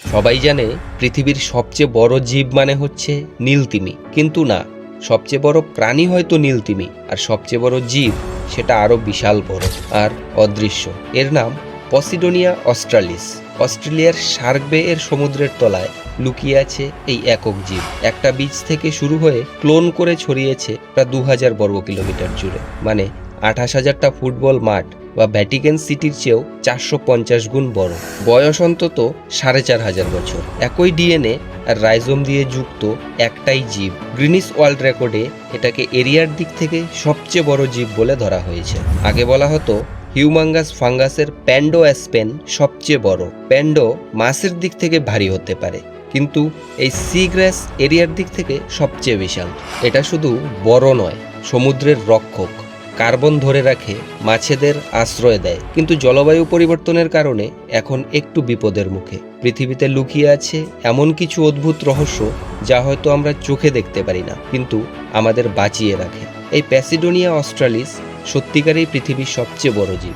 সবাই জানে পৃথিবীর সবচেয়ে বড় জীব মানে হচ্ছে নীলতিমি, কিন্তু না, সবচেয়ে বড় প্রাণী হয়তো নীলতিমি, আর সবচেয়ে বড় জীব সেটা আরো বিশাল বড় আর অদৃশ্য। এর নাম পসিডোনিয়া অস্ট্রালিস। অস্ট্রেলিয়ার শার্ক বে এর সমুদ্রের তলায় লুকিয়ে আছে এই একক জীব। একটা বীজ থেকে শুরু হয়ে ক্লোন করে ছড়িয়েছে প্রায় 2000 বর্গ কিলোমিটার জুড়ে, মানে 28,000টা ফুটবল মাঠ বা ভ্যাটিকান সিটির চেয়েও 450 গুণ বড়। বয়স অন্তত 4500 বছর। একই ডিএনএ আর রাইজোম দিয়ে যুক্ত একটাই জীব। গ্রিনিস ওয়ার্ল্ড রেকর্ডে এটাকে এরিয়ার দিক থেকে সবচেয়ে বড় জীব বলে ধরা হয়েছে। আগে বলা হতো হিউমাঙ্গাস ফাঙ্গাসের প্যান্ডো অ্যাসপেন সবচেয়ে বড়। প্যান্ডো মাসের দিক থেকে ভারী হতে পারে, কিন্তু এই সিগ্রাস এরিয়ার দিক থেকে সবচেয়ে বিশাল। এটা শুধু বড় নয়, সমুদ্রের রক্ষক। কার্বন ধরে রাখে, মাছেদের আশ্রয় দেয়, কিন্তু জলবায়ু পরিবর্তনের কারণে এখন একটু বিপদের মুখে। পৃথিবীতে লুকিয়ে আছে এমন কিছু অদ্ভুত রহস্য যা হয়তো আমরা চোখে দেখতে পারি না, কিন্তু আমাদের বাঁচিয়ে রাখে। এই প্যাসিডোনিয়া অস্ট্রালিস সত্যিকারেই পৃথিবীর সবচেয়ে বড় জীব।